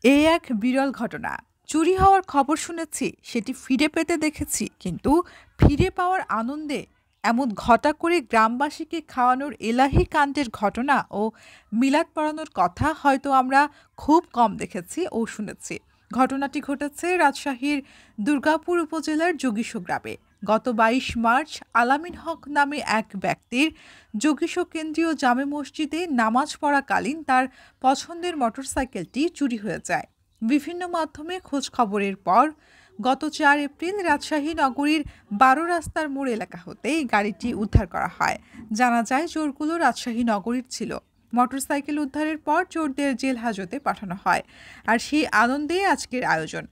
এই এক বিরল ঘটনা। চুরি হওয়ার খবর শুনেছি, সেটি ফিরে পেতে দেখেছি, কিন্তু ফিরে পাওয়ার আনন্দে এমন ঘটা করে গ্রামবাসীকে খাওয়ানোর এলাহি কাণ্ডের ঘটনা ও মিলাদ পড়ানোর কথা হয়তো আমরা খুব কম দেখেছি ও শুনেছি। ঘটনাটি ঘটেছে রাজশাহীর দুর্গাপুর উপজেলার যোগীশো গ্রামে। গত ২২ মার্চ আলামিন হক নামে এক ব্যক্তির যোগীশো কেন্দ্রীয় জামে মসজিদে নামাজ পড়াকালীন তার পছন্দের মোটরসাইকেলটি চুরি হয়ে যায়। বিভিন্ন মাধ্যমে খোঁজ খবরের পর গত ৪ এপ্রিল রাজশাহী নগরীর ১২ রাস্তার মোড় এলাকা হতে গাড়িটি উদ্ধার করা হয়। জানা যায় চোরগুলো রাজশাহী নগরীর ছিল। মোটরসাইকেল উদ্ধারের পর চোরদের জেল হাজতে পাঠানো হয়। আর সেই আনন্দে আজকের আয়োজন।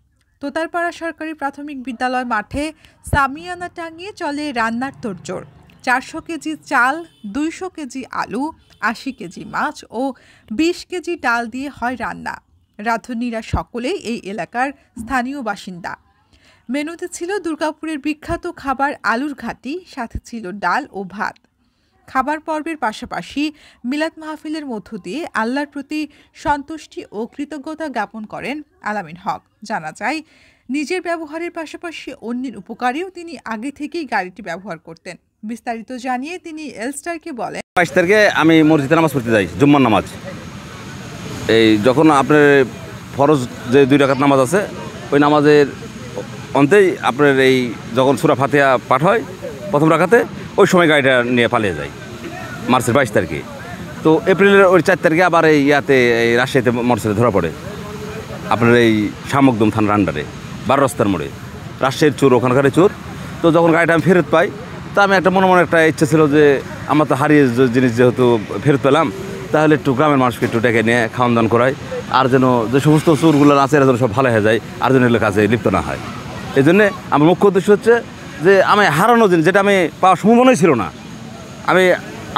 তোতারপাড়া সরকারি প্রাথমিক বিদ্যালয় মাঠে সামিয়ানা টাঙিয়ে চলে রান্নার তোড়জোড়। ৪০০ কেজি চাল, ২০০ কেজি আলু, ৮০ কেজি মাছ ও ২০ কেজি ডাল দিয়ে হয় রান্না। রাঁধুনিরা সকলেই এই এলাকার স্থানীয় বাসিন্দা। মেনুতে ছিল দুর্গাপুরের বিখ্যাত খাবার আলুর ঘাটি, সাথে ছিল ডাল ও ভাত। খাবার পর্বের পাশাপাশি মিলাদ মাহফিলের মধ্য দিয়ে আল্লাহর প্রতি সন্তুষ্টি ও কৃতজ্ঞতা জ্ঞাপন করেন আলামিন হক। জানা যায়, নিজের ব্যবহারের পাশাপাশি অন্যের উপকারেও তিনি আগে থেকেই গাড়িটি ব্যবহার করতেন। বিস্তারিত জানিয়ে তিনি এলস্টারকে বলেন, ২২ তারিখে আমি মসজিদে নামাজ পড়তে যাই, জুম্মার নামাজ। এই যখন আপনার ফরজ যে ২ রাকাত নামাজ আছে, ওই নামাজের অন্তেই আপনার এই যখন সূরা ফাতিহা পাঠ হয় প্রথম রাকাতে, ওই সময় গাড়িটা নিয়ে পালিয়ে যায় মার্চের ২২ তারিখে। তো এপ্রিলের ওই ৪ তারিখে আবার এই এই রাজশাহীতে মোটরসাইকেল ধরা পড়ে আপনার এই শামুকদম থানার আন্ডারে ১২ রাস্তার মোড়ে। রাজশাহীর চোর, ওখানকার চোর। তো যখন গাড়িটা আমি ফেরত পাই, তা আমি একটা মনে একটা ইচ্ছে ছিল যে আমার তো হারিয়ে জিনিস যেহেতু ফেরত পেলাম, তাহলে একটু গ্রামের মানুষকে একটু ডেকে নিয়ে খাওয়ান দাওয়ান করাই, আর যেন যে সমস্ত চোরগুলো আছে এরা যেন সব ভালো হয়ে যায়, আর যেন এগুলো কাজে লিপ্ত না হয়। এই জন্যে আমার মুখ্য উদ্দেশ্য হচ্ছে যে আমি হারানো জিনিস, যেটা আমি পাওয়ার সম্ভাবনাই ছিল না।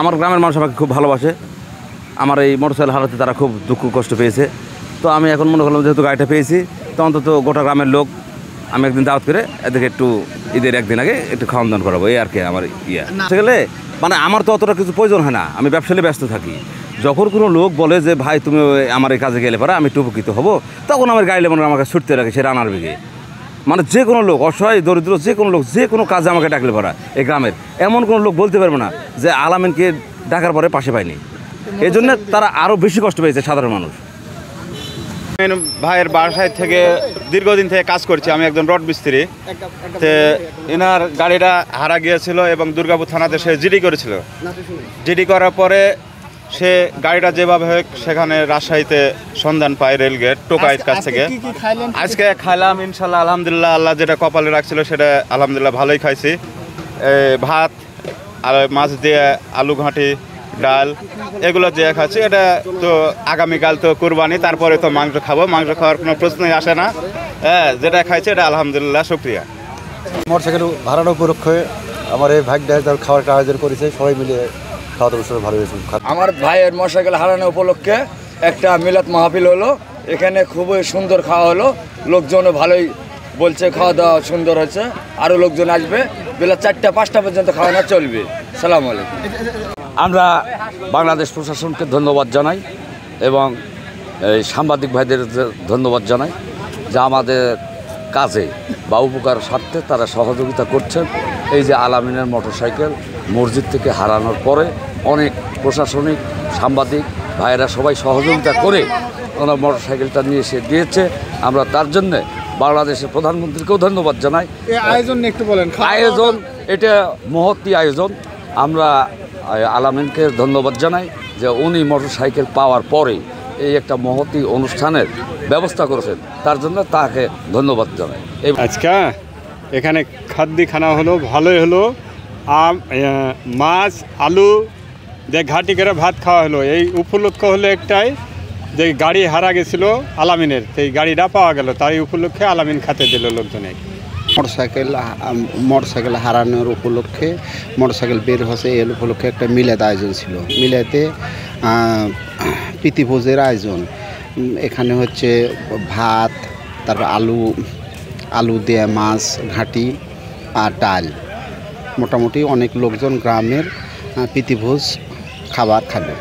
আমার গ্রামের মানুষ আমাকে খুব ভালোবাসে, আমার এই মোটরসাইকেল হারাতে তারা খুব দুঃখ কষ্ট পেয়েছে। তো আমি এখন মনে করলাম যেহেতু গাড়িটা পেয়েছি, তো অন্তত গোটা গ্রামের লোক আমি একদিন দাওয়াত করে এদেরকে একটু ঈদের একদিন আগে একটু খাওয়ান দাওয়ান করাবো, এই আর কি আমার গেলে। মানে আমার তো অতটা কিছু প্রয়োজন হয় না, আমি ব্যবসায় ব্যস্ত থাকি। যখন কোনো লোক বলে যে ভাই তুমি আমার এই কাজে গেলে পারা আমি একটু উপকৃত হবো, তখন আমার গাড়ি মনে আমাকে ছুটতে রাখে সে রানার বেগে। মানে যে কোনো লোক, অসহায় দরিদ্র যে কোনো লোক যে কোনো কাজে আমাকে ডাকলে পারা, এই গ্রামের এমন কোনো লোক বলতে পারবে না যে আলামিনকে ডাকার পরে পাশে পায়নি। এই জন্য তারা আরও বেশি কষ্ট পেয়েছে সাধারণ মানুষ। ভাইয়ের বাসায় থেকে দীর্ঘদিন থেকে কাজ করছি, আমি একজন রড মিস্ত্রি। তো এনার গাড়িটা হারা গিয়েছিল এবং দুর্গাপুর থানাতে সে জিডি করেছিল। জিডি করার পরে সে গাড়িটা যেভাবে হোক সেখানে রাজশাহীতে সন্ধান পায় রেলগেট টোকাইয়ের কাছ থেকে। আজকে খাইলাম ইনশাল্লাহ, আলহামদুলিল্লাহ। আল্লাহ যেটা কপালে রাখছিল সেটা আলহামদুলিল্লাহ ভালোই খাইছি। ভাত আর মাছ দিয়ে আলু ঘাঁটি, ডাল, এগুলো যে খাচ্ছি। এটা তো আগামীকাল তো কুরবানি, তারপরে তো মাংস খাবো, মাংস খাওয়ার কোনো প্রশ্নই আসে না। হ্যাঁ, যেটা খাইছে এটা আলহামদুলিল্লাহ, শুক্রিয়া। মোটরসাইকেল হারানো উপলক্ষে আমার এই ভাইটা খাওয়ার আয়োজন করেছে, সবাই মিলে খাওয়া দাওয়া ভালো হয়েছে। আমার ভাইয়ের মোটরসাইকেল হারানো উপলক্ষে একটা মিলাদ মাহফিল হলো, এখানে খুবই সুন্দর খাওয়া হলো, লোকজনও ভালোই বলছে খাওয়া দাওয়া সুন্দর হয়েছে, আরও লোকজন আসবে, বেলা ৪টা ৫টা পর্যন্ত খাওয়ানো চলবে। সালাম আলাইকুম। আমরা বাংলাদেশ প্রশাসনকে ধন্যবাদ জানাই এবং এই সাংবাদিক ভাইদের ধন্যবাদ জানাই যে আমাদের কাজে বা উপকার স্বার্থে তারা সহযোগিতা করছেন। এই যে আলামিনের মোটরসাইকেল মসজিদ থেকে হারানোর পরে অনেক প্রশাসনিক সাংবাদিক ভাইয়েরা সবাই সহযোগিতা করে ওনার মোটরসাইকেলটা নিয়ে এসে দিয়েছে। আমরা তার জন্যে বাংলাদেশের প্রধানমন্ত্রীকেও ধন্যবাদ জানাই। আয়োজন একটু বলেন। আয়োজন এটা মহৎ আয়োজন। আমরা আলামিনকে ধন্যবাদ জানাই যে উনি মোটরসাইকেল পাওয়ার পরে এই একটা মহতি অনুষ্ঠানের ব্যবস্থা করেছেন, তার জন্য তাকে ধন্যবাদ জানাই। আজকে এখানে খানা হলো, ভালোই হলো। মাছ আলু দিয়ে ঘাটি করে ভাত খাওয়া হলো। এই উপলক্ষ হলো একটাই যে গাড়ি হারা গেছিলো আলামিনের, সেই গাড়িটা পাওয়া গেল, তাই উপলক্ষে আলামিন খাতে দিল লোকজনে। মোটরসাইকেল হারানোর উপলক্ষে মোটরসাইকেল বের হচ্ছে, এই উপলক্ষে একটা মিলাদ আয়োজন ছিল। মিলাতে প্রীতিভোজের আয়োজন। এখানে হচ্ছে ভাত, তারপর আলু দেয়া মাছ ঘাঁটি আর ডাল। মোটামুটি অনেক লোকজন গ্রামের প্রীতিভোজ খাবার খাবে।